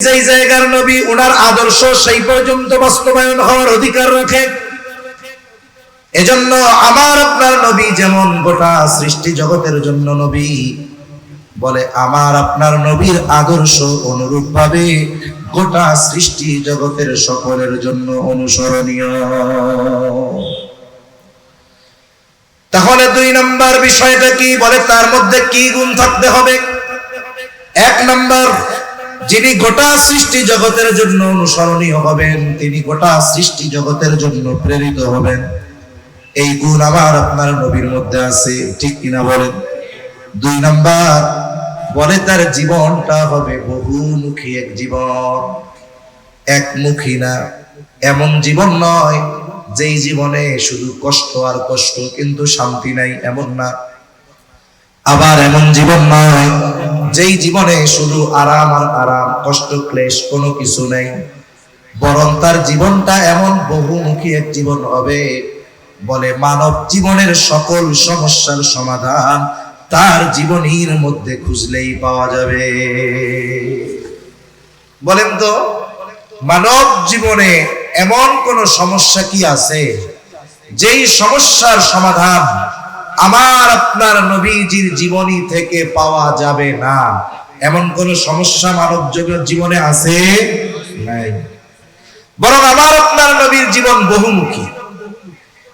যেই জায়গার নবী ওনার আদর্শ সেই পর্যন্ত বাস্তবায়ন হওয়ার অধিকার রাখে। এজন্য আমার আপনার নবী যেমন গোটা সৃষ্টি জগতের জন্য নবী, বলে আমার আপনার নবীর আদর্শ অনুরূপ ভাবে গোটা সৃষ্টি জগতের সকলের জন্য অনুসরণীয়। তাহলে 2 নম্বর বিষয়টা কি? বলে তার মধ্যে কি গুণ থাকতে হবে? 1 নম্বর, যিনি গোটা সৃষ্টি জগতের জন্য অনুসরণীয় হবেন, তিনি গোটা সৃষ্টি জগতের জন্য প্রেরিত হবেন। এই গুণ আমার আপনার নবীর মধ্যে আছে, ঠিক কিনা বলেন? 2 নম্বর, বলে তার জীবনটা হবে বহুমুখী এক জীবন, একমুখী না। এমন জীবন নয় যেই জীবনে শুধু কষ্ট আর কষ্ট কিন্তু শান্তি নাই, এমন না। আবার এমন জীবন নয় যেই জীবনে শুধু আরাম আর আরাম, কষ্ট ক্লেশ কোনো কিছু নেই। বরং তার জীবনটা এমন বহুমুখী এক জীবন হবে, বলে মানব জীবনের সকল সমস্যার সমাধান তার জীবনীর মধ্যে খুঁজলেই পাওয়া যাবে। বলেন তো, মানব জীবনে এমন কোন সমস্যা কি আছে যেই সমস্যার সমাধান আমার আপনার নবীজির জীবনী থেকে পাওয়া যাবে না? এমন কোন সমস্যা মানব জীবনে আছে? নাই। বরং আমার আপনার নবীর জীবন বহুমুখী।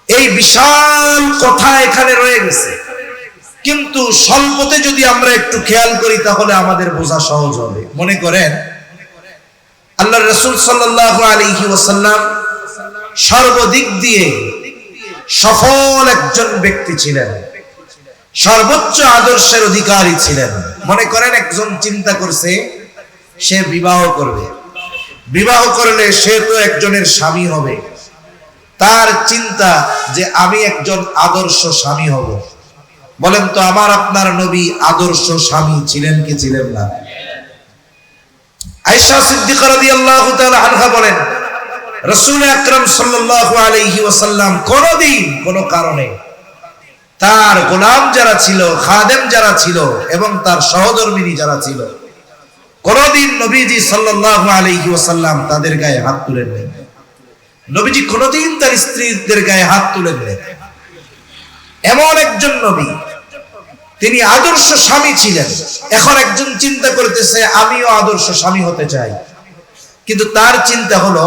এই বিশাল কথা এখানে রয়ে গেছে, কিন্তু স্বল্পতে যদি আমরা একটু খেয়াল করি তাহলে আমাদের বোঝা সহজ হবে। মনে করেন আল্লাহর রাসূল সাল্লাল্লাহু আলাইহি ওয়াসাল্লাম সর্বদিক দিয়ে সফল একজন ব্যক্তি ছিলেন, সর্বোচ্চ আদর্শের অধিকারী ছিলেন। মনে করেন একজন চিন্তা করছে সে বিবাহ করবে, বিবাহ করলে সে তো একজনের স্বামী হবে। তার চিন্তা যে আমি একজন আদর্শ স্বামী হব। বলেন তো আমার আপনার নবী আদর্শ স্বামী ছিলেন কি ছিলেন না? আয়েশা সিদ্দিকা রাদিয়াল্লাহু তাআলা আনহা বলেন, রাসূল আকরাম সাল্লাল্লাহু আলাইহি ওয়াসাল্লাম কোনদিন কোন কারণে তার গোলাম যারা ছিল, খাদেম যারা ছিল এবং তার সহধর্মিণী যারা ছিল, কোনদিন নবীজি সাল্লাল্লাহু আলাইহি ওয়াসাল্লাম তাদের গায়ে হাত তুলেন নাই। নবীজি কোনদিন তার স্ত্রীদের গায়ে হাত তুলেন নাই। এমন একজন নবী, তিনি আদর্শ স্বামী ছিলেন। এখন একজন চিন্তা করতেছে আমিও আদর্শ স্বামী হতে চাই, কিন্তু তার চিন্তা হলো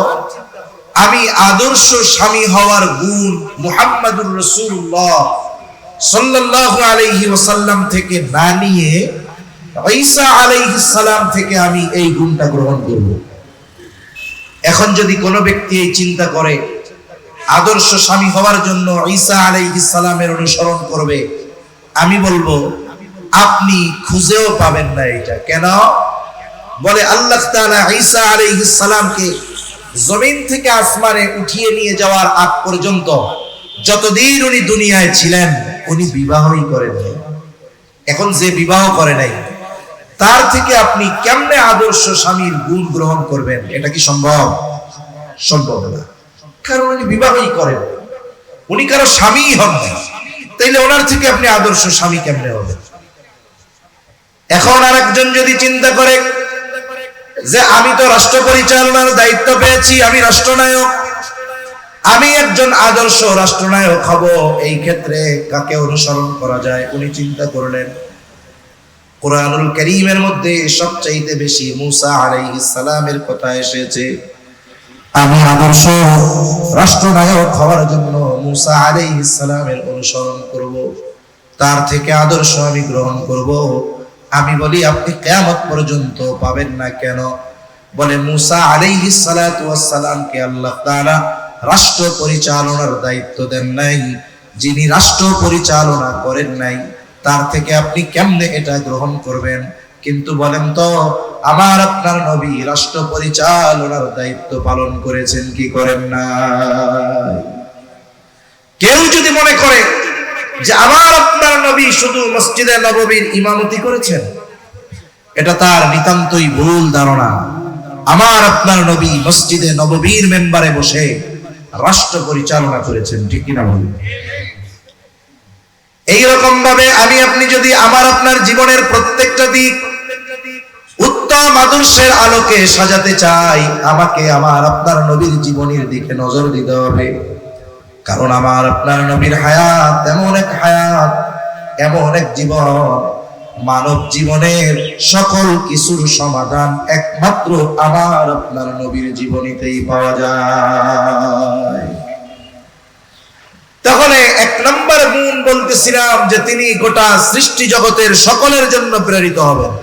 আমি আদর্শ স্বামী হওয়ার গুণ মুহাম্মাদুর রাসূলুল্লাহ সাল্লাল্লাহু আলাইহি ওয়াসাল্লাম থেকে না নিয়ে ঈসা আলাইহিস সালাম থেকে আমি এই গুণটা গ্রহণ করব। এখন যদি কোনো ব্যক্তি এই চিন্তা করে আদর্শ স্বামী হওয়ার জন্য ঈসা আলাইহিস সালামের অনুসরণ করবে, আমি বলবো আপনি খুঁজেও পাবেন না এটা। কেন? বলে আল্লাহ তাআলা ঈসা আলাইহিস সালামকে জমিন থেকে আসমানে উঠিয়ে নিয়ে যাওয়ার আগ পর্যন্ত যতদিন উনি দুনিয়ায় ছিলেন উনি বিবাহই করেন নাই। এখন যে বিবাহ করে নাই তার থেকে আপনি কেমনে আদর্শ স্বামীর গুণ গ্রহণ করবেন? এটা কি সম্ভব? সম্ভব না, কারণ উনি বিবাহই করেন, উনি কারো স্বামী হন না। তাইলে ওনার থেকে আপনি আদর্শ স্বামী কেমনে হবেন? এখন আরেকজন যদি চিন্তা করে যে আমি তো রাষ্ট্র পরিচালনার দায়িত্ব পেয়েছি, আমি রাষ্ট্রনায়ক, আমি একজন আদর্শ রাষ্ট্রনায়ক হব, এই ক্ষেত্রে কাকে অনুসরণ করা যায়? উনি চিন্তা করলেন কোরআনুল কারীমের মধ্যে সবচাইতে বেশি মুসা আলাইহিস সালামের কথা এসেছে। আমি আদর্শ রাষ্ট্রনায়ক হওয়ার জন্য মুসা আলাইহিস সালামের অনুসরণ করব, তার থেকে আদর্শ আমি গ্রহণ করব। আমি বলি আপনি কিয়ামত পর্যন্ত পাবেন না। কেন? বলে মুসা আলাইহিস সালাতু ওয়াস সালামকে আল্লাহ তাআলা রাষ্ট্র পরিচালনার দায়িত্ব দেন নাই। যিনি রাষ্ট্র পরিচালনা করেন নাই তার থেকে আপনি কেমনে এটা গ্রহণ করবেন? কিন্তু বলেন তো আমার আপনার নবী রাষ্ট্র পরিচালনার দায়িত্ব পালন করেছেন কি করেন না? কেউ যদি মনে করে যে আমার আপনার নবী শুধু মসজিদে নববীর ইমামতি করেছেন, এটা তার নিতান্তই ভুল ধারণা। আমার আপনার নবী মসজিদে নববীর মেম্বারে বসে রাষ্ট্র পরিচালনা করেছেন, ঠিক কিনা বলুন? এইরকম ভাবে আমি আপনি যদি আমার আপনার জীবনের প্রত্যেকটা দিক উত্তম উত্তম আদর্শের আলোকে সাজাতে চাই, আমাকে আমার আপনার নবীর জীবনের দিকে নজর দিতে হবে। কারণ আমার আপনার নবীর হায়াত এমন এক হায়াত, এমন এক জীবন, মানব জীবনের সকল কিছুর সমাধান একমাত্র আমার আপনার নবীর জীবনীতেই পাওয়া যায়। তাহলে এক নম্বর গুণ বলতেছিলাম যে তিনি গোটা সৃষ্টি জগতের সকলের জন্য প্রেরিত হবেন।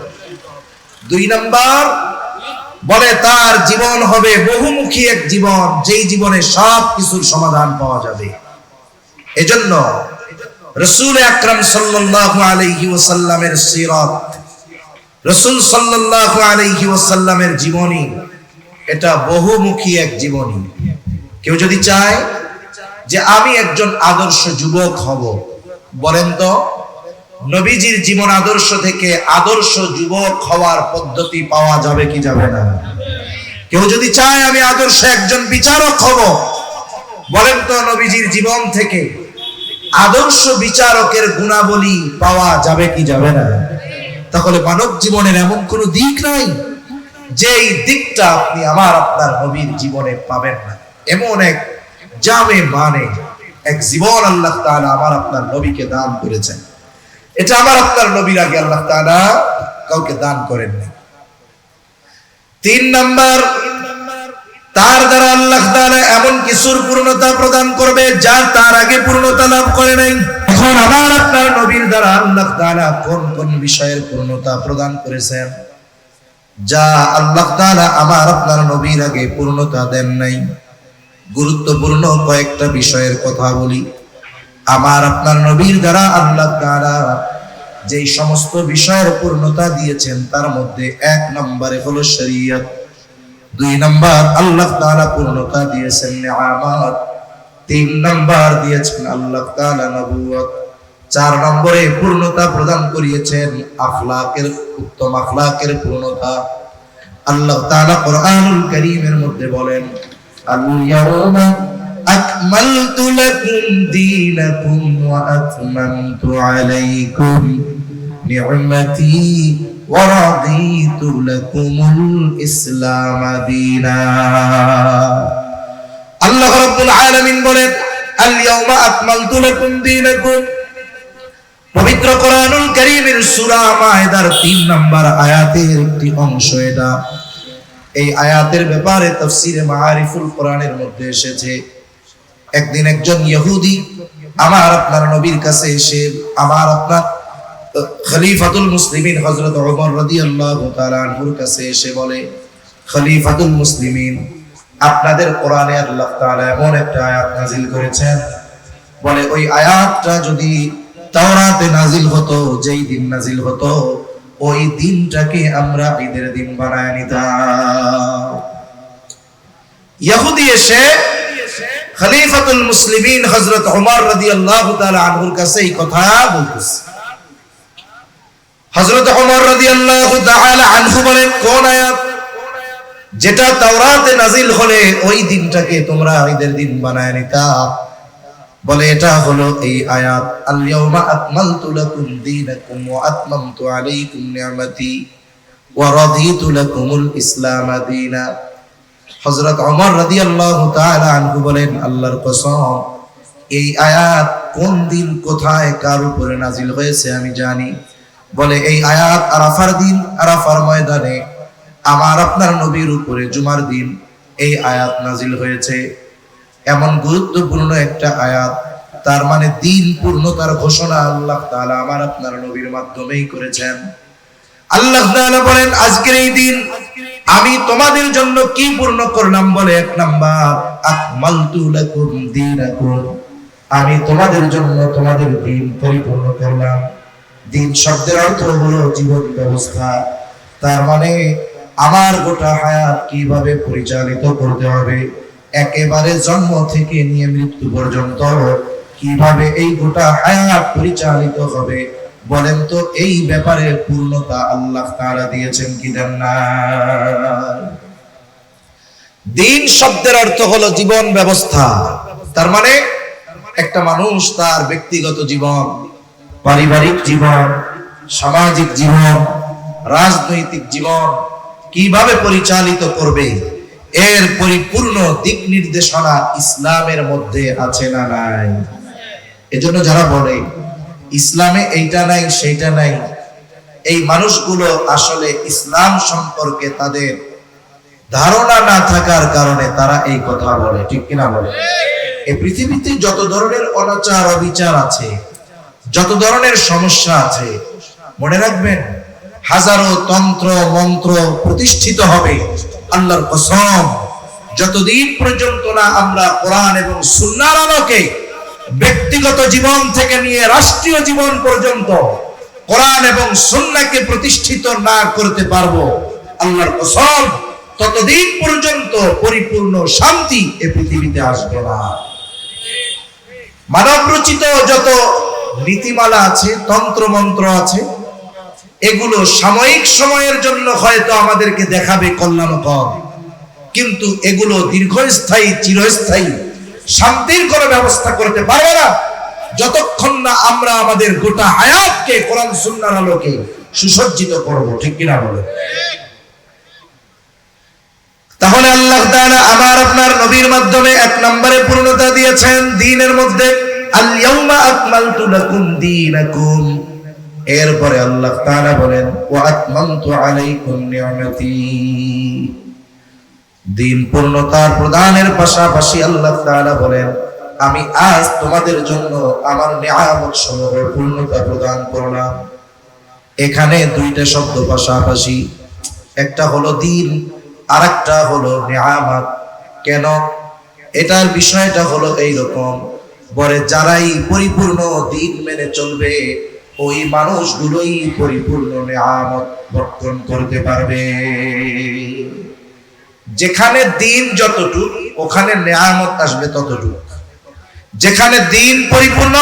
দুই নম্বর বলে তার জীবন হবে বহুমুখী এক জীবন, যেই জীবনে সব কিছুর সমাধান পাওয়া যাবে। এজন্য রাসূল আকরাম সাল্লাল্লাহু আলাইহি ওয়াসাল্লামের সিরাত, রাসূল সাল্লাল্লাহু আলাইহি ওয়াসাল্লামের জীবনী, এটা বহুমুখী এক জীবনী। কেউ যদি চায় যে আমি একজন আদর্শ যুবক হব, বলেন তো নবীজির জীবন আদর্শ থেকে আদর্শ যুবক হওয়ার পদ্ধতি পাওয়া যাবে কি যাবে না? কেউ যদি চায় আমি আদর্শ একজন বিচারক হব, বলেন তো নবীজির জীবন থেকে আদর্শ বিচারকের গুণাবলী পাওয়া যাবে কি যাবে না? তাহলে মানব জীবনের এমন কোনো দিক নাই যেই দিকটা আপনি আমার আপনার নবীর জীবনে পাবেন না। এমন এক জামে মানে এক জীবন আল্লাহ তাআলা আমার আপনার নবীকে দান করেছেন। এটা আমার আপনার নবীর আগে আল্লাহ তাআলা কাউকে দান করেননি। তিন নাম্বার, তার দ্বারা আল্লাহ তাআলা এমন কিছুর পূর্ণতা প্রদান করবে যা তার আগে পূর্ণতা লাভ করে নাই। এখন আমার আপনার নবীর দ্বারা আল্লাহ তাআলা কোন কোন বিষয়ের পূর্ণতা প্রদান করেছেন যা আল্লাহ তাআলা আমার আপনার নবীর আগে পূর্ণতা দেন নাই। গুরুত্বপূর্ণ কয়েকটা বিষয়ের কথা বলি। আমার আপনার নবীর দ্বারা আল্লাহ তাআলা যেই সমস্ত বিষয়ের পূর্ণতা দিয়েছেন তার মধ্যে এক নম্বরে হলো শরীয়ত, দুই নম্বর আল্লাহ তাআলা পূর্ণতা দিয়েছেন নিয়ামত, তিন নম্বর দিয়েছেন আল্লাহ তাআলা নবুয়ত, চার নম্বরে পূর্ণতা প্রদান করিয়েছেন আখলাকের, উত্তম আখলাকের পূর্ণতা। আল্লাহ তাআলা কোরআনুল কারীমের মধ্যে বলেন আল-ইয়াওমা আকমালতু লাকুম দীনাকুম ওয়া আতমামতু আলাইকুম নি'মাতি ওয়া রাদিতু লাকুমুল ইসলাম দীনা। আল্লাহ রাব্বুল আলামিন বলেন আল-ইয়াওমা আকমালতু লাকুম দীনাকুম। পবিত্র কোরআনুল কারীমের সূরা মায়েদার 3 নম্বর আয়াতের একটি অংশ এটা। এই আয়াতের ব্যাপারে তাফসীরে মাআরিফুল কোরআনের মধ্যে এসেছে, একদিন একজন ইহুদি আমার আপনার নবীর কাছে এসে আমার আপনার খলিফাতুল মুসলিমিন হযরত ওমর রাদিয়াল্লাহু তাআলা আনহুর কাছে এসে বলে, খলিফাতুল মুসলিমিন, আপনাদের কোরআনে আল্লাহ তাআলা এমন একটা আয়াত নাযিল করেছেন, বলে ওই আয়াতটা যদি তাওরাতে নাযিল হতো, যেই দিন নাযিল হতো ওই দিনটাকে আমরা ঈদের দিন বানায় নিতাম। ইহুদি এসে খলিফাতুল মুসলিমিন হযরত ওমর রাদিয়াল্লাহু তাআলা আনহুর কাছে এই কথা বলতেছে। হযরত ওমর রাদিয়াল্লাহু তাআলা আনহু বলেন, কোন আয়াত? যেটা তাওরাতে নাযিল হলে ওই দিনটাকে তোমরা ঈদের দিন বানায় নিতা। বলে এটা হলো এই আয়াত, আল-ইয়াওমা আকমালতু লাকুম দীনাকুম ওয়া আতমামতু আলাইকুম নি'মাতি ওয়া রাদিতু লাকুমুল ইসলাম দীনা। হযরত ওমর রাদিয়াল্লাহু তাআলা আনহু বলেন, আল্লাহর কসম, এই আয়াত কোন দিন কোথায় কার উপরে নাযিল হয়েছে আমি জানি। বলে এই আয়াত আরাফার দিন, আরাফার ময়দানে আমার আপনার নবীর উপরে জুমার দিন এই আয়াত নাযিল হয়েছে। এমন গুরুত্বপূর্ণ একটা আয়াত, তার মানে দিন পূর্ণতার ঘোষণা আল্লাহ তাআলা আমার আপনার নবীর মাধ্যমেই করেছেন। আল্লাহ তাআলা বলেন আজকের এই দিন আমি তোমাদের জন্য কি পূর্ণ করলাম? বলে এক নাম্বার আকমালতু লাকুম দীনাকুম, আমি তোমাদের জন্য তোমাদের দিন পরিপূর্ণ করলাম। দিন শব্দের অর্থ হলো জীবন ব্যবস্থা, তার মানে আমার গোটা হায়াত কিভাবে পরিচালিত করতে হবে, একেবারে জন্ম থেকে নিয়ে মৃত্যু পর্যন্ত কিভাবে এই গোটা হায়াত পরিচালিত হবে, বলেন তো এই ব্যাপারে পূর্ণতা আল্লাহ তাআলা দিয়েছেন কি দেন না? দিন শব্দের অর্থ হলো জীবন ব্যবস্থা, তার মানে একটা মানুষ তার ব্যক্তিগত জীবন, পারিবারিক জীবন, সামাজিক জীবন, রাজনৈতিক জীবন, কিভাবে পরিচালিত করবে, এর পরিপূর্ণ দিক নির্দেশনা ইসলামের মধ্যে আছে না নাই? এজন্য যারা বলে ইসলামে এইটা নাই সেইটা নাই, এই মানুষগুলো আসলে ইসলাম সম্পর্কে তাদের ধারণা না থাকার কারণে তারা এই কথা বলে, ঠিক কিনা বলে? এই পৃথিবীতে যত ধরনের অনাচার অবিচার আছে, যত ধরনের সমস্যা আছে, মনে রাখবেন হাজারো তন্ত্র মন্ত্র প্রতিষ্ঠিত হবে, আল্লাহর কসম, যতদিন পর্যন্ত না আমরা কোরআন এবং সুন্নাহর আলোকে ব্যক্তিগত জীবন থেকে নিয়ে রাষ্ট্রীয় জীবন পর্যন্ত কোরআন এবং সুন্নাহকে প্রতিষ্ঠিত না করতে পারবো, আল্লাহর কসম, ততদিন পর্যন্ত পরিপূর্ণ শান্তি এই পৃথিবীতে আসবে না। মানব রচিত যত নীতিমালা আছে, তন্ত্র মন্ত্র আছে, এগুলো সাময়িক সময়ের জন্য হয়তো আমাদেরকে দেখাবে কল্যাণকর, কিন্তু এগুলো দীর্ঘস্থায়ী চিরস্থায়ী শান্তির কোনো ব্যবস্থা করতে পারবে না যতক্ষণ না আমরা আমাদের গোটা হায়াতকে কোরআন সুন্নাহর আলোকে সুসজ্জিত করব, ঠিক কিনা বলে? তাহলে আল্লাহ তাআলা আমার আপনার নবীর মাধ্যমে এক নম্বরে পূর্ণতা দিয়েছেন দ্বীনের মধ্যে, আল ইয়াউমা আকমালতু লাকুম দীনাকুম। এরপরে আল্লাহ তাআলা বলেন ওয়া আতমামতু আলাইকুম নি'মাতি। দ্বীন পূর্ণতার প্রদানের পাশাপাশি আল্লাহ তাআলা বলেন আমি আজ তোমাদের জন্য আমার নিয়ামত সমূহের পূর্ণতা প্রদান করলাম। এখানে দুইটা শব্দ পাশাপাশি, একটা হলো দ্বীন আর একটা হলো নিয়ামত। কেন? এটার বিষয়টা হলো এইরকম, বলে যারাই পরিপূর্ণ দ্বীন মেনে চলবে ওই মানুষগুলোই পরিপূর্ণ নিয়ামত ভক্ষণ করতে পারবে। যেখানে দ্বীন যতটুক ওখানে নিয়ামত আসবে ততটুক, যেখানে দ্বীন পরিপূর্ণ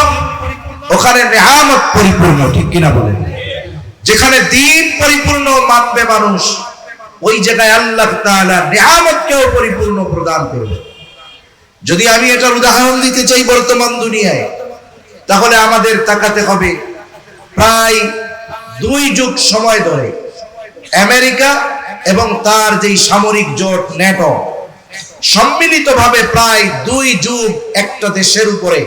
ওখানে নিয়ামত পরিপূর্ণ, ঠিক কিনা বলেন? যেখানে দ্বীন পরিপূর্ণ মানবে মানুষ, ওই জায়গায় আল্লাহ তাআলা নিয়ামতকেও পরিপূর্ণ প্রদান করবে। যদি আমি এটার উদাহরণ দিতে চাই বর্তমান দুনিয়ায়, তাহলে আমাদের তাকাতে হবে প্রায় 2 যুগ সময় ধরে আমেরিকা এবং তার যেই সামরিক জোট ন্যাটো সম্মিলিতভাবে প্রায় 2 যুগ একটা দেশের উপরে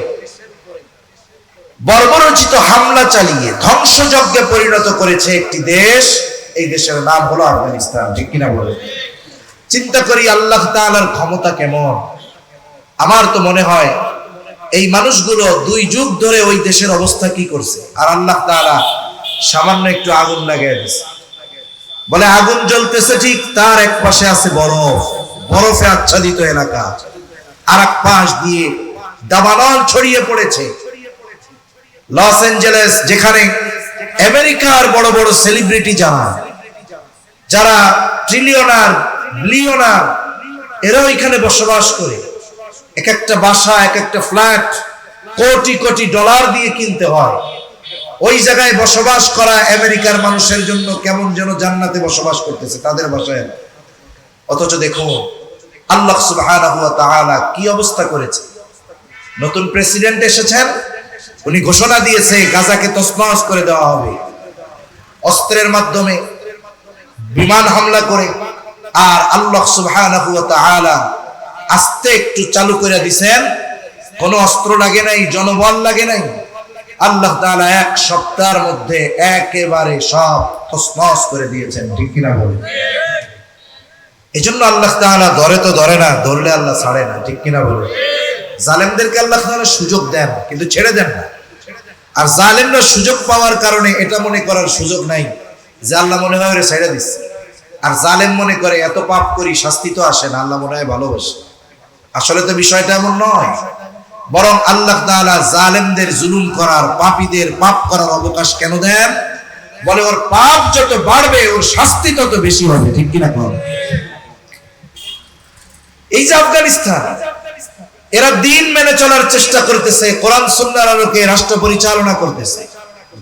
বর্বরোচিত হামলা চালিয়ে ধ্বংসযজ্ঞে পরিণত করেছে একটি দেশ। এই দেশের নাম হলো আফগানিস্তান, ঠিক কিনা বলে? চিন্তা করি আল্লাহ তাআলার ক্ষমতা কেমন। আমার তো মনে হয় এই মানুষগুলো 2 যুগ ধরে ওই দেশের অবস্থা কি করছে, আর আল্লাহ তাআলা সামান্য একটু আগুন লাগিয়ে দিয়েছে। বলে আগুন জ্বলতেছে ঠিক, তার এক পাশে আছে বরফ, বরফে আচ্ছাদিত এলাকা, আর এক পাশ দিয়ে দাবানল ছড়িয়ে পড়েছে। লস অ্যাঞ্জেলেস, যেখানে আমেরিকার বড় বড় সেলিব্রিটি যারা ট্রিলিয়নার বিলিয়নার, এরাও এখানে বসবাস করে। এক একটা বাসা, এক একটা ফ্ল্যাট কোটি কোটি ডলার দিয়ে কিনতে হয়। ওই জায়গায় বসবাস করা আমেরিকার মানুষের জন্য কেমন যেন জান্নাতে বসবাস করতেছে তাদের বাসায়। অথচ দেখো আল্লাহ সুবহানাহু ওয়া তাআলা কি অবস্থা করেছে। নতুন প্রেসিডেন্ট এসেছেন, উনি ঘোষণা দিয়েছে গাজাকে তছনছ করে দেওয়া হবে অস্ত্রের মাধ্যমে, বিমান হামলা করে। আর আল্লাহ সুবহানাহু ওয়া তাআলা আস্তে একটু চালু করে দিয়েছেন, কোনো অস্ত্র লাগে নাই, জনবল লাগে নাই। আল্লাহ তাআলা 1 সপ্তাহের মধ্যে একেবারে সব তছনছ করে দিয়েছেন, ঠিক কিনা বলেন? এজন্য আল্লাহ তাআলা ধরে তো ধরে না, ধরলে আল্লাহ ছাড়ে না, ঠিক কিনা বলেন? জালেমদেরকে আল্লাহ তাআলা সুযোগ দেন কিন্তু ছেড়ে দেন না। আর জালেমরা সুযোগ পাওয়ার কারণে এটা মনে করার সুযোগ নাই যে আল্লাহ মনে হয় ওরে ছেড়ে দিচ্ছে। আর জালেম মনে করে এত পাপ করি শাস্তি তো আসে না, আল্লাহ মনে হয় ভালোবাসে। আসলে তো বিষয়টা এমন নয়, বরং আল্লাহ তাআলা জালেমদের জুলুম করার, পাপীদের পাপ করার অবকাশ কেন দেন? বলে ওর পাপ যত বাড়বে ওর শাস্তি তত বেশি হবে, ঠিক কিনা? এই যে আফগানিস্তান, এরা দিন মেনে চলার চেষ্টা করতেছে, কোরআন সুন্নাহর আলোকে রাষ্ট্র পরিচালনা করতেছে,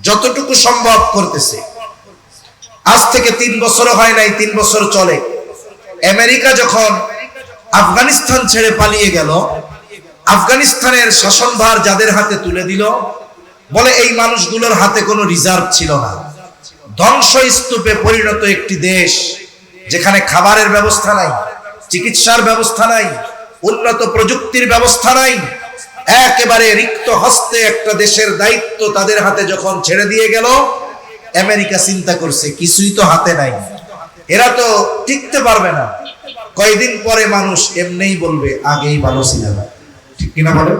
যতটুকু সম্ভব করতেছে। আজ থেকে 3 বছরও হয় নাই, 3 বছর চলে। আমেরিকা যখন আফগানিস্তান ছেড়ে পালিয়ে গেল, আফগানিস্তানের শাসনভার যাদের হাতে তুলে দিল, বলে এই মানুষগুলোর হাতে কোনো রিজার্ভ ছিল না, ধ্বংসস্তূপে পরিণত একটি দেশ। যেখানে খাবারের ব্যবস্থা নাই, চিকিৎসার ব্যবস্থা নাই, উন্নত প্রযুক্তির ব্যবস্থা নাই, একেবারে রিক্ত হস্তে একটা দেশের দায়িত্ব তাদের হাতে যখন ছেড়ে দিয়ে গেল, আমেরিকা চিন্তা করছে কিছুই তো হাতে নাই, এরা তো টিকতে পারবে না। কয়েকদিন পরে মানুষ এমনিই বলবে আগেই ভালো ছিল না, ঠিক কিনা বলে?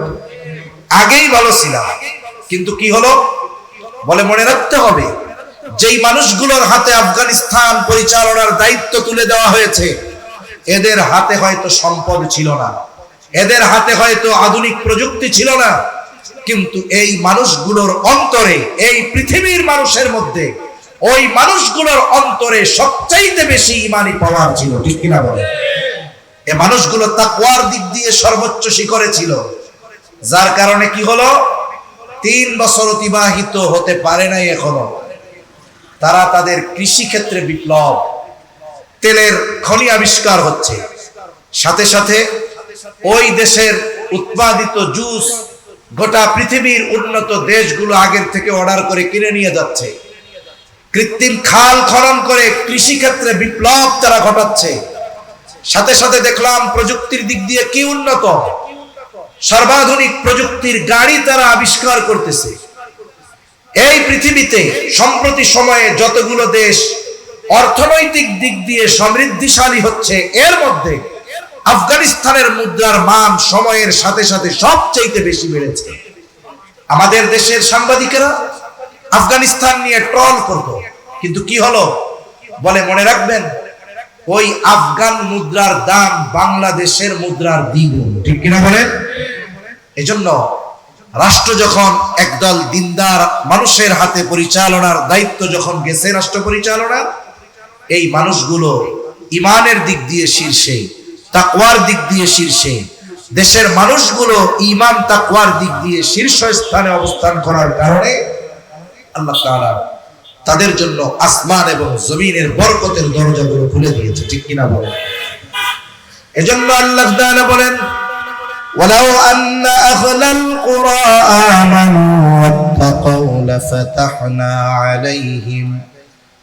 আগেই ভালো ছিল। কিন্তু কি হলো? বলে মনে রাখতে হবে, যেই মানুষগুলোর হাতে আফগানিস্তান পরিচালনার দায়িত্ব তুলে দেওয়া হয়েছে, এদের হাতে হয়তো সম্পদ ছিল না, এদের হাতে হয়তো আধুনিক প্রযুক্তি ছিল না, কিন্তু এই মানুষগুলোর অন্তরে, এই পৃথিবীর মানুষের মধ্যে, ওই মানুষগুলোর অন্তরে সবচাইতে বেশি ঈমানি পাওয়ার ছিল, ঠিক কিনা বলে? এই মানুষগুলো তাকওয়ার দিক দিয়ে সর্বোচ্চ শিখরে ছিল, যার কারণে কি হলো? 3 বছর অতিবাহিত হতে পারে নাই এখনো, তারা তাদের কৃষি ক্ষেত্রে বিপ্লব, তেলের খনি আবিষ্কার হচ্ছে, সাথে সাথে ওই দেশের উৎপাদিত জুস গোটা পৃথিবীর উন্নত দেশগুলো আগের থেকে অর্ডার করে কিনে নিয়ে যাচ্ছে, কৃত্রিম খাল খনন করে কৃষি ক্ষেত্রে বিপ্লব তারা ঘটাচ্ছে। সাথে সাথে দেখলাম প্রযুক্তির দিক দিয়ে কি উন্নত, সর্বাধুনিক প্রযুক্তির গাড়ি তারা আবিষ্কার করতেছে। এই পৃথিবীতে সম্প্রতি সময়ে যতগুলো দেশ অর্থনৈতিক দিক দিয়ে সমৃদ্ধিশালী হচ্ছে, এর মধ্যে আফগানিস্তানের মুদ্রার মান সময়ের সাথে সাথে সবচেয়ে বেশি বেড়েছে। আমাদের দেশের সাংবাদিকেরা আফগানিস্তান নিয়ে ট্রল করত, কিন্তু কি হলো? বলে মনে রাখবেন, ওই আফগান মুদ্রার দাম বাংলাদেশের মুদ্রার দ্বিগুণ, ঠিক কিনা বলেন? এজন্য রাষ্ট্র যখন একদল দিনদার মানুষের হাতে পরিচালনার দায়িত্ব যখন গেছে, রাষ্ট্র পরিচালনা, এই মানুষগুলো ইমানের দিক দিয়ে শীর্ষে, তাকওয়ার দিক দিয়ে শীর্ষে, দেশের মানুষগুলো ইমান তাকওয়ার দিক দিয়ে শীর্ষস্থানে অবস্থান করার কারণে আল্লাহ তাআলা তাদের জন্য আসমান এবং জমিনের বরকতের দরজাগুলো খুলে দিয়েছে, ঠিক কিনা বলেন? এজন্য আল্লাহ তাআলা বলেন, ওয়ালাউ আন্না আহলাল কুরা আমানু ওয়াত্তাকাউ লাফাতাহনা আলাইহিম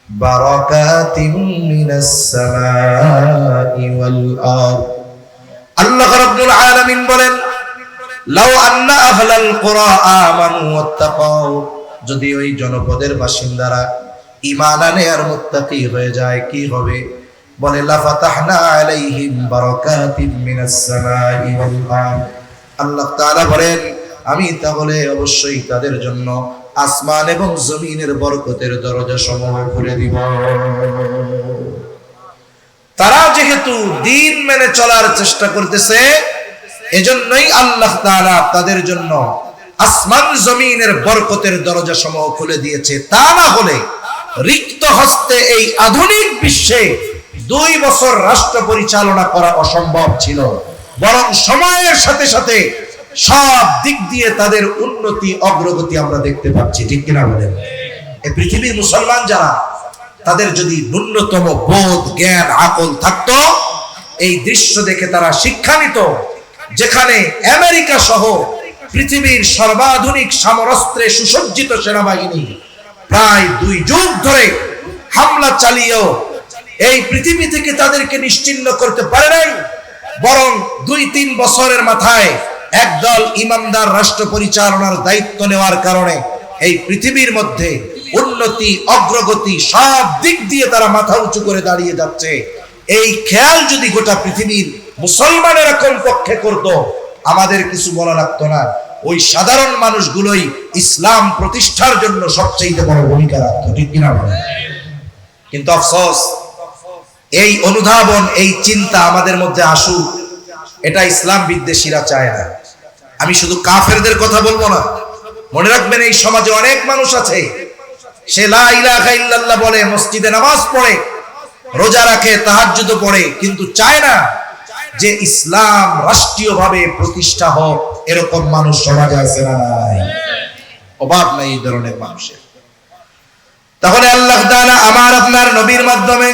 বারাকাতিম মিনাস সামাই ওয়াল আরদ। আল্লাহ রাব্বুল আলামিন বলেন, লাউ আন্না আহলাল কুরা আমানু ওয়াত্তাকাউ, যদি ওই জনপদের বাসিন্দারা ঈমান আনে আর মুত্তাকি হয়ে যায়, কি হবে? বলে লাফাতাহনা আলাইহিম বারাকাতিম মিনাস সামাই ওয়াল আরদ। আল্লাহ তাআলা বলেন, আমি তাহলে অবশ্যই তাদের জন্য আসমান এবং জমিনের বরকতের দরজা সমূহ খুলে দিব। তারা যেহেতু দিন মেনে চলার চেষ্টা করতেছে, এজন্যই আল্লাহ তাআলা তাদের জন্য আসমান জমিনের বরকতের দরজা সমূহ খুলে দিয়েছে। তা না হলে রিক্ত হস্তে এই আধুনিক বিশ্বে 2 বছর রাষ্ট্র পরিচালনা করা অসম্ভব ছিল, বরং সময়ের সাথে সাথে সব দিক দিয়ে তাদের উন্নতি অগ্রগতি আমরা দেখতে পাচ্ছি, ঠিক কিনা বলেন? এই পৃথিবীর মুসলমান যারা, তাদের যদি ন্যূনতম বোধ জ্ঞান আকল থাকতো, এই দৃশ্য দেখে তারা শিক্ষা নিত, যেখানে আমেরিকা সহ পৃথিবীর সর্বাধুনিক সমরাস্ত্রে সুসজ্জিত সেনাবাহিনী প্রায় 2 যুগ ধরে হামলা চালিয়েও এই পৃথিবী থেকে তাদেরকে নিশ্চিহ্ন করতে পারে নাই, বরং 2-3 বছরের মাথায় একদল ইমানদার রাষ্ট্র পরিচালনার দায়িত্ব নেওয়ার কারণে এই পৃথিবীর মধ্যে উন্নতি অগ্রগতি সব দিক দিয়ে তারা মাথা উঁচু করে দাঁড়িয়ে যাচ্ছে। এই খেয়াল যদি গোটা পৃথিবীর মুসলমানেরা কমপক্ষে করত, আমাদের কিছু বলা লাগতো না। ওই সাধারণ মানুষগুলোই ইসলাম প্রতিষ্ঠার জন্য সবচেয়ে বড় ভূমিকা রাখতো, ঠিক কিনা বলেন? কিন্তু আফসোস, এই অনুধাবন, এই চিন্তা আমাদের মধ্যে আসুক, এটা ইসলাম বিদ্বেষীরা চায় না। আমি শুধু কাফেরদের কথা বলবো না, মনে রাখবেন এই সমাজে অনেক মানুষ আছে, সে লা ইলাহা ইল্লাল্লাহ বলে, মসজিদে নামাজ পড়ে, রোজা রাখে, তাহাজ্জুদ পড়ে, কিন্তু চায় না যে ইসলাম রাষ্ট্রীয়ভাবে প্রতিষ্ঠা হোক। এরকম মানুষ সমাজে আছে না? নাই, অভাব নাই এই ধরনের মানুষের। তাহলে আল্লাহ তাআলা আমার আপনার নবীর মাধ্যমে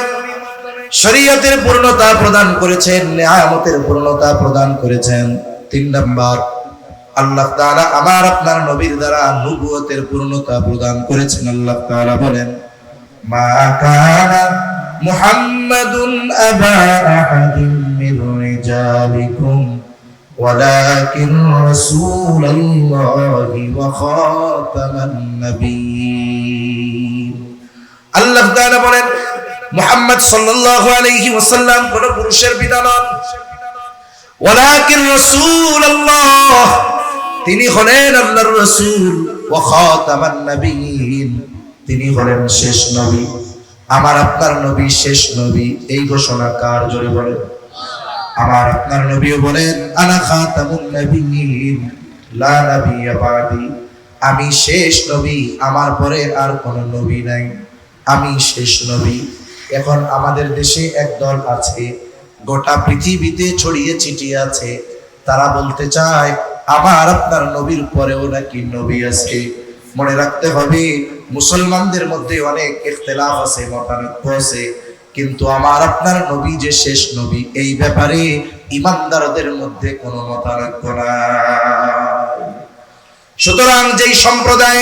শরীয়তের পূর্ণতা প্রদান করেছেন, নিয়ামতের পূর্ণতা প্রদান করেছেন। 3 নাম্বার, আল্লাহ তাআলা আমার আপনার নবীর দ্বারা নবুয়তের পূর্ণতা প্রদান করেছেন। আল্লাহ তাআলা বলেন, মা কানা মুহাম্মাদুন আবা আহাদিন মির রিজালিকুম ওয়ালাকিন রাসূলুল্লাহি ওয়া খাতামান নবিয়্যিন। আল্লাহ তাআলা বলেন মুহাম্মদ সাল্লাল্লাহু আলাইহি ওয়াসাল্লাম কোন পুরুষের পিতা নন, ওয়ালাকিন রাসূলুল্লাহ, তিনি হলেন আল্লাহর রাসূল, ওয়া খাতামান নবিয়্যিন, তিনি হলেন শেষ নবী। আমার আপনার নবী শেষ নবী, এই ঘোষণা কার? জোরে বলেন। আমার আপনার নবীও বলেন আনা খাতামুন নবিয়্যিন লা নাবিয়্যা বাদি, আমি শেষ নবী, আমার পরে আর কোনো নবী নাই, আমি শেষ নবী। এখন আমাদের দেশে একদল আছে, গোটা পৃথিবীতে ছড়িয়ে ছিটিয়ে আছে, তারা বলতে চায় আমার আপনার নবীর পরেও নাকি নবী আছে। মনে রাখতে হবে মুসলমানদের মধ্যে অনেক ইখতিলাফ আছে, মতানৈক্য আছে, কিন্তু আমার আপনার নবী যে শেষ নবী এই ব্যাপারে ঈমানদারদের মধ্যে কোনো মতানৈক্য নাই। সুতরাং যেই সম্প্রদায়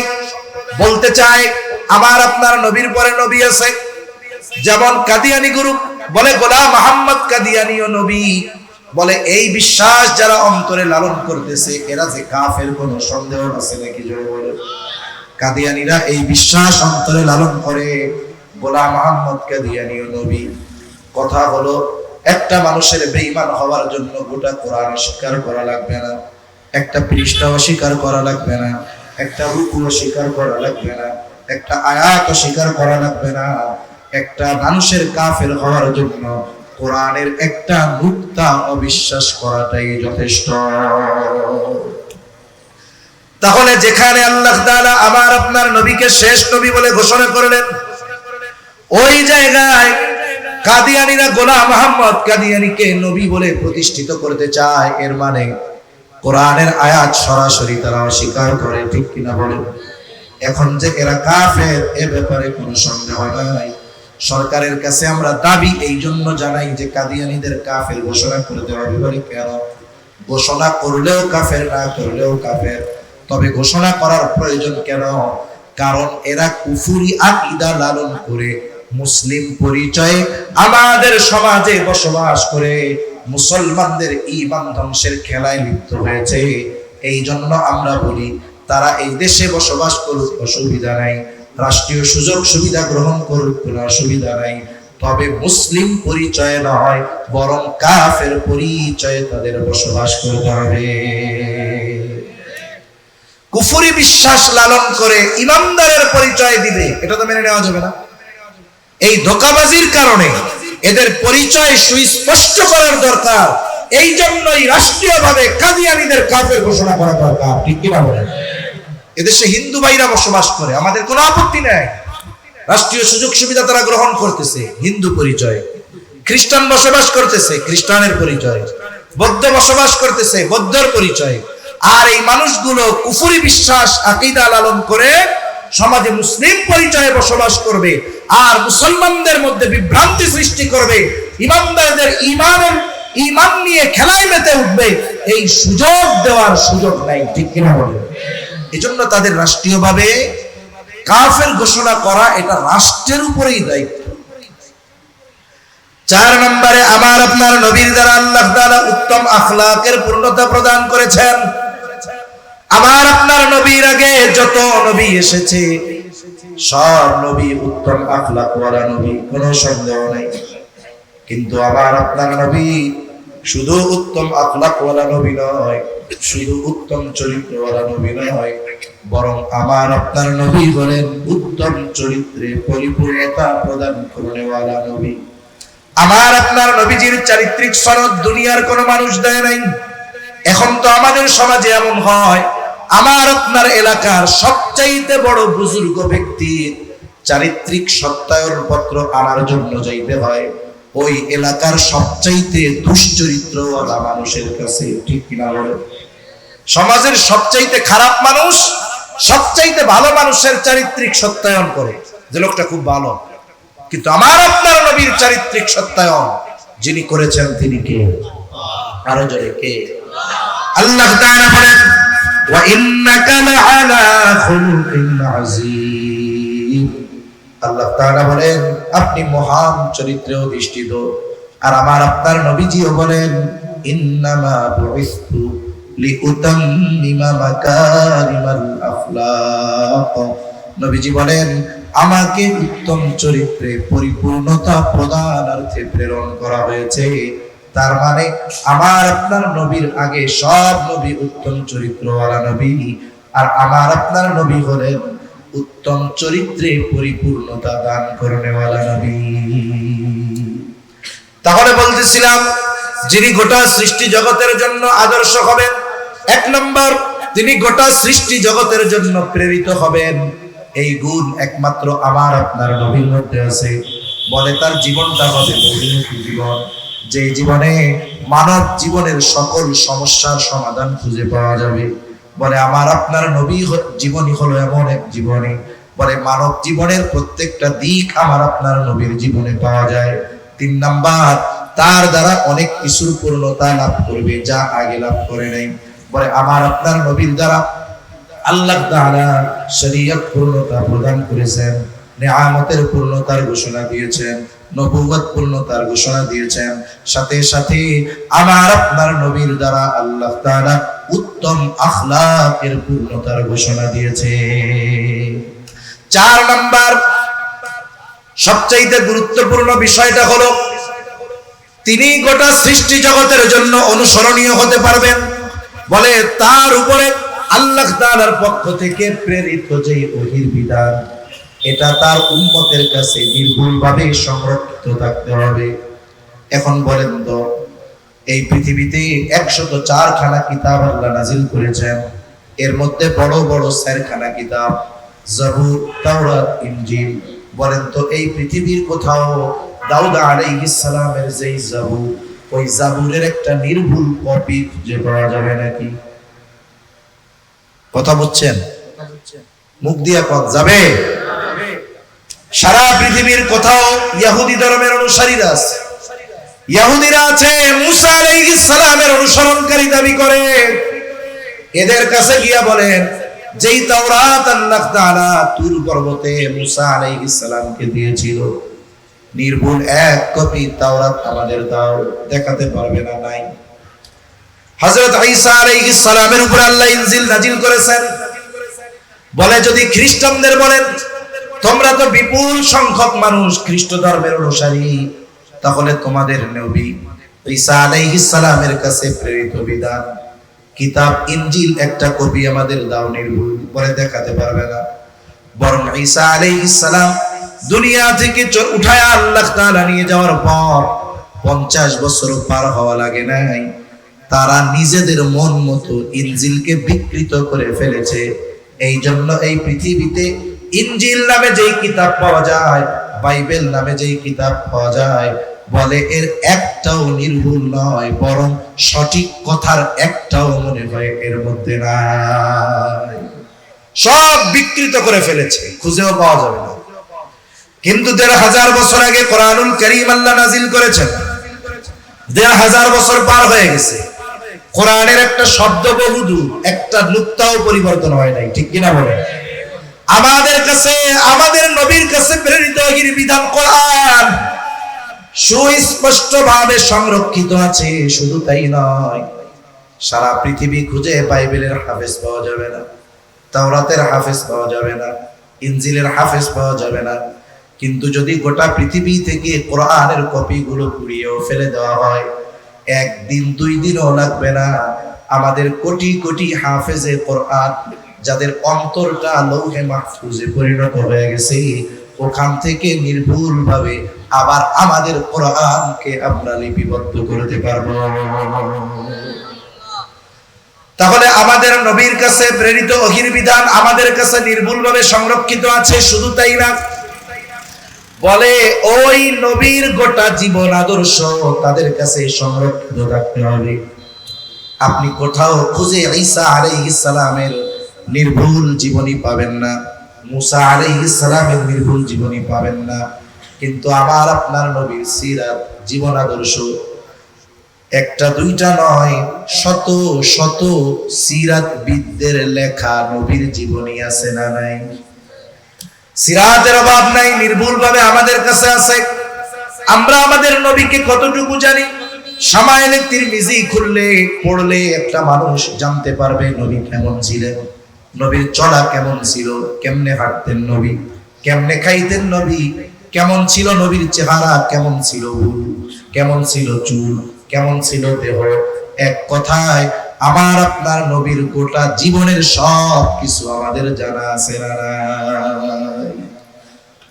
বলতে চায় আমার আপনার নবীর পরে নবী আছে, যেমন কাদিয়ানী গ্রুপ বলে গোলাম মুহাম্মদ কাদিয়ানীও নবী, বলে এই বিশ্বাস যারা অন্তরে লালন করতেছে এরা যে কাফের, কোনো সন্দেহ আছে নাকি? জোরে বলে। কাদিয়ানীরা এই বিশ্বাস অন্তরে লালন করে গোলাম মুহাম্মদ কাদিয়ানীও নবী। কথা হলো একটা মানুষের বেঈমান হওয়ার জন্য গোটা কোরআন স্বীকার করা লাগবে না, একটা পৃষ্ঠা স্বীকার করা লাগবে না, একটা রুকু স্বীকার করা লাগবে না, একটা আয়াত স্বীকার করা লাগবে না। একটা মানুষের কাফের হওয়ার জন্য কোরআনের একটা নুকতা অবিশ্বাস করাটাই যথেষ্ট। তাহলে যেখানে আল্লাহ তাআলা আমার আপনার নবীকে শেষ নবী বলে ঘোষণা করলেন, ওই জায়গায় কাদিয়ানীরা গোলাম মুহাম্মদ কাদিয়ানীকে নবী বলে প্রতিষ্ঠিত করতে চায়, এর মানে কোরআনের আয়াত সরাসরি তারা অস্বীকার করে, ঠিক কিনা বলেন? এখন যে এরা কাফের এ ব্যাপারে কোনো সন্দেহ নাই। সরকারের কাছে আমরা দাবি এই জন্য জানাই যে কাদিয়ানীদের কাফের ঘোষণা করতে হবে। বলে কেন? ঘোষণা করলেও কাফের, না করলেও কাফের। তবে ঘোষণা করার প্রয়োজন কেন? কারণ এরা কুফরি আকীদা লালন করে মুসলিম পরিচয়ে আমাদের সমাজে বসবাস করে মুসলমানদের ঈমান ধ্বংসের খেলায় লিপ্ত হয়েছে। এই জন্য আমরা বলি তারা এই দেশে বসবাস করুক, অসুবিধা নাই, রাষ্ট্রীয় সুযোগ সুবিধা গ্রহণ করুক, কোনো অসুবিধা নাই, তবে মুসলিম পরিচয় নয় বরং কাফের পরিচয়ে তাদের বসবাস করতে হবে। কুফরি বিশ্বাস লালন করে ইমানদারের পরিচয় দিবে, এটা তো মেনে নেওয়া যাবে না। এই ধোঁকাবাজির কারণে এদের পরিচয় সুস্পষ্ট করার দরকার। এই জন্যই রাষ্ট্রীয়ভাবে কাদিয়ানীদের কাফের ঘোষণা করা দরকার, ঠিক কিনা বলেন? এদেশে হিন্দু ভাইরা বসবাস করে, আমাদের কোনো আপত্তি নেই, রাষ্ট্রীয় সুযোগ সুবিধা তারা গ্রহণ করতেছে হিন্দু পরিচয়। খ্রিস্টান বসবাস করতেছে খ্রিস্টানের পরিচয়, বৌদ্ধ বসবাস করতেছে বৌদ্ধর পরিচয়। আর এই মানুষগুলো কুফরি বিশ্বাস আকীদা লালন করে সমাজে মুসলিম পরিচয়ে বসবাস করবে আর মুসলমানদের মধ্যে বিভ্রান্তি সৃষ্টি করবে, ইমানদারদের ঈমান নিয়ে খেলায় মেতে উঠবে। এই সুযোগ দেওয়ার সুযোগ নাই, ঠিক কিনা বলেন? এজন্য তাদের রাষ্ট্রীয়ভাবে কাফের ঘোষণা করা এটা রাষ্ট্রের উপরেই দায়িত্ব। 4 নম্বরে আমার আপনার নবীর দ্বারা আল্লাহ তাআলা উত্তম আখলাকের পূর্ণতা প্রদান করেছেন। আমার আপনার নবীর আগে যত নবী এসেছে সব নবী উত্তম আখলাক ওয়ালা নবী, কোনো সন্দেহ নাই। কিন্তু আমার আপনার নবী শুধু উত্তম আখলাক ওয়ালা নবী নয়, শুধু উত্তম চরিত্র ওয়ালা নবী নয়, বরং আমার আপনার নবী হলেন উত্তম চরিত্রে পরিপূর্ণতা প্রদান করনেওয়ালা নবী। আমার আপনার নবীজির চারিত্রিক সনদ দুনিয়ার কোন মানুষ দেয় নাই। এখন তো আমাদের সমাজে এমন হয়, আমার আপনার এলাকার সবচাইতে বড় বুজুর্গ ব্যক্তির চারিত্রিক সত্যায়ন পত্র আনার জন্য যাইতে হয় ওই এলাকার সবচাইতে দুশ্চরিত্রওয়ালা মানুষের কাছে, ঠিক কিনা বলেন? সমাজের সবচাইতে খারাপ মানুষ সবচাইতে ভালো মানুষের চারিত্রিক সত্যায়ন করে যে লোকটা খুব ভালো, কিন্তু আমার আপনার নবীর চারিত্রিক সত্যায়ন যিনি করেছেন তিনি কে? আরো জোরে কে? আল্লাহ তাআলা বলেন ওয়া ইন্নাকা লাআলা খুলুকিন আযীম। আল্লাহ তাআলা বলেন আপনি মহান চরিত্রে অধিষ্ঠিত। আর আমার আপনার নবীজিও বলেন ইন্নামা বুইসতু লিউতাম্মিমা মাকারিমাল আখলাক। নবীজি বলেন আমাকে উত্তম চরিত্রে পরিপূর্ণতা প্রদানার্থে প্রেরণ করা হয়েছে। তার মানে আমার আপনার নবীর আগে সব নবী উত্তম চরিত্রওয়ালা নবী, আর আমার আপনার নবী হলেন উত্তম চরিত্রে পরিপূর্ণতা দান করনেওয়ালা নবী। তাহলে বলতেছিলাম যিনি গোটা সৃষ্টি জগতের জন্য আদর্শ হবেন, এক নম্বর তিনি গোটা সৃষ্টি জগতের জন্য প্রেরিত হবেন, এই গুণ একমাত্র আমার আপনার নবীর মধ্যে আছে। বলে তার জীবনটা হবে বহুমুখী জীবন, যে জীবনে মানব জীবনের সকল সমস্যার সমাধান খুঁজে পাওয়া যাবে। বলে আমার আপনার নবী জীবনী হলো এমন এক জীবনী, বলে মানব জীবনের প্রত্যেকটা দিক আমার আপনার নবীর জীবনে পাওয়া যায়। 3 নাম্বার তার দ্বারা অনেক কিছুর পূর্ণতা লাভ করবে যা আগে লাভ করে নাই। বলে আমার আপনার নবীর দ্বারা আল্লাহ তাআলা শরীয়ত পূর্ণতা প্রদান করেছেন, নিয়ামতের পূর্ণতার ঘোষণা দিয়েছেন, নবুয়ত পূর্ণতার ঘোষণা দিয়েছেন, সাথে সাথে আমার আপনার নবীর দ্বারা আল্লাহ তাআলা উত্তম আখলাকের পূর্ণতার ঘোষণা দিয়েছে। 4 নাম্বার সবচেয়ে গুরুত্বপূর্ণ বিষয়টা হলো তিনি গোটা সৃষ্টি জগতের জন্য অনুসরণীয় হতে পারবেন। বলে তার উপরে আল্লাহ তাআলার পক্ষ থেকে প্রেরিত যে ওহীর বিধান, এটা তার উম্মতের কাছে নির্ভুলভাবে সংরক্ষিত থাকতে হবে। এখন বলেন তো এই পৃথিবীতে 104 খানা কিতাব আল্লাহ নাজিল করেছেন, এর মধ্যে বড় বড় 4 খানা কিতাব জবুর, তাওরাত, ইনজিল। বলেন তো এই পৃথিবীর কোথাও দাউদ আলাইহিস সালামের যেই জাবুর, ওই জাবুরের একটা নির্ভুল কপি খুঁজে পাওয়া যাবে নাকি? কথা বুঝছেন? মুখ দিয়া কথা যাবে? সারা পৃথিবীর কোথাও ইহুদি ধর্মের অনুসারীরা আছে, ইহুদিরা আছে মুসা আলাইহিস সালামের অনুসরণকারী দাবি করে। এদের কাছে গিয়া বলেন যেই তাওরাত আল্লাহ তাআলা তুর পর্বতে মুসা আলাইহিস সালামকে দিয়েছিল, নির্ভুল এক কপি তাওরাত আমাদের দাও। দেখাতে পারবে না? নাই। হযরত ঈসা আলাইহিস সালামের উপর আল্লাহ ইনজিল নাজিল করেছেন। বলে যদি খ্রিস্টানদের বলেন তোমরা তো বিপুল সংখ্যক মানুষ খ্রিস্ট ধর্মের অনুসারী, তাহলে তোমাদের নবী ঈসা আলাইহিস সালামের কাছে প্রেরিত বিধান কিতাব ইনজিল একটা কপি আমাদের দাও নির্ভুল। বলে দেখাতে পারবে না। বরং ঈসা আলাইহিস সালাম দুনিয়া থেকে উঠায় আল্লাহ তাআলা নিয়ে যাওয়ার পর 50 বছর পার হওয়া লাগে নাই, তারা নিজেদের মন মতো ইনজিলকে বিকৃত করে ফেলেছে। এই জন্য এই পৃথিবীতে ইনজিল নামে যেই কিতাব পাওয়া যায়, বাইবেল নামে যেই কিতাব পাওয়া যায়, বলে এর একটাও নির্ভুল নয়, বরং সঠিক কথার একটাও মনে হয় এর মধ্যে নাই। সব বিকৃত করে ফেলেছে, খুঁজেও পাওয়া যাবে না। কিন্তু 1500 বছর আগে কোরআনুল কারীম আল্লাহ নাজিল করেছেন। 1500 বছর পার হয়ে গেছে, কোরআনের একটা শব্দ বহুদূর, একটা নুক্তাও পরিবর্তন হয় নাই। ঠিক কিনা বলে? আমাদের কাছে, আমাদের নবীর কাছে প্রেরিত ওহীর বিধান কোরআন সুস্পষ্ট ভাবে সংরক্ষিত আছে। শুধু তাই নয়, সারা পৃথিবী খুঁজে বাইবেলের হাফেজ পাওয়া যাবে না, তাওরাতের হাফেজ পাওয়া যাবে না, ইনজিলের হাফেজ পাওয়া যাবে না। কিন্তু যদি গোটা পৃথিবী থেকে কোরআনের কপিগুলো পুড়িয়েও ফেলে দেওয়া হয়, 1 দিন 2 দিনও লাগবে না। আমাদের কোটি কোটি হাফেজে কোরআন যাদের অন্তরটা লৌহে মাহফুজে পরিণত হয়ে গেছে, ওখান থেকে নির্ভুল ভাবে আবার আমাদের কোরআনকে আমরা লিপিবদ্ধ করতে পারবো। তাহলে আমাদের নবীর কাছে প্রেরিত ওহীর বিধান আমাদের কাছে নির্ভুল ভাবে সংরক্ষিত আছে। শুধু তাই না, বলে ওই নবীর গোটা জীবন আদর্শ তাদের কাছে সংরক্ষিত রাখতে হবে। আপনি কোথাও খুঁজে ঈসা আলাইহিস সালামের নির্ভুল জীবনী পাবেন না, মুসা আলাইহিস সালামের নির্ভুল জীবনী পাবেন না। কিন্তু আমার আপনার নবীর সিরাত, জীবন আদর্শ একটা দুইটা নয়, শত শত সিরাতবিদদের লেখা নবীর জীবনী আছে না নাই? সিরাতের অভাব নাই, নির্ভুল ভাবে আমাদের কাছে আছে। আমরা আমাদের নবীকে কতটুকু জানি? শামায়েলে তিরমিজি খুললে পড়লে একটা মানুষ জানতে পারবে নবী কেমন ছিলেন, নবীর চলা কেমন ছিল, কেমনে হাঁটতেন নবী, কেমনে খাইতেন নবী, কেমন ছিল নবীর চেহারা, কেমন ছিল ভুল, কেমন ছিল চুল, কেমন ছিল দেহ। এক কথায় আমার আপনার নবীর গোটা জীবনের সব কিছু আমাদের জানা আছে না নাই?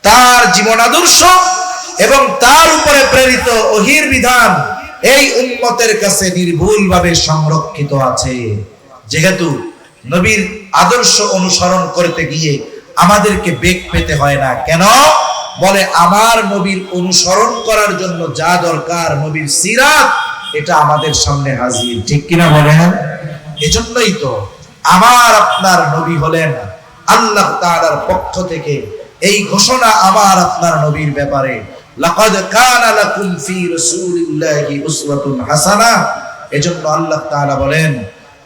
তার জীবন আদর্শ এবং তার উপরে প্রেরিত ওহীর বিধান এই উম্মতের কাছে নির্ভুল ভাবে সংরক্ষিত আছে। যেহেতু নবীর আদর্শ অনুসরণ করতে গিয়ে আমাদেরকে বেগ পেতে হয় না। কেন? বলে আমার নবীর অনুসরণ করার জন্য যা দরকার, নবীর সিরাত, এটা আমাদের সামনে হাজির। ঠিক কিনা বলেন? এজন্যই তো আমার আপনার নবী হলেন আল্লাহ তাআলার পক্ষ থেকে এই ঘোষণা আমার আপনার নবীর ব্যাপারে, লাকাদ কানা লাকুম ফি রাসূলিল্লাহি উসওয়াতুন হাসানাহ। এজন্য আল্লাহ তাআলা বলেন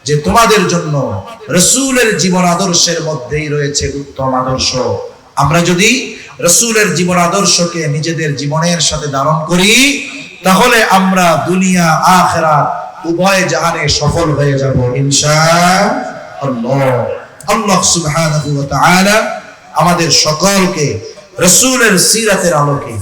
যে তোমাদের জন্য রাসূলের জীবন আদর্শের মধ্যেই রয়েছে উত্তম আদর্শ। আমরা যদি রাসূলের জীবন আদর্শকে নিজেদের জীবনের সাথে ধারণ করি, তাহলে আমরা দুনিয়া আখিরাত উভয় জাহানে সফল হয়ে যাব ইনশাআল্লাহ। আল্লাহ সুবহানাহু ওয়া তাআলা আমাদের সকলকে রাসূলের সিরাতের আলোকে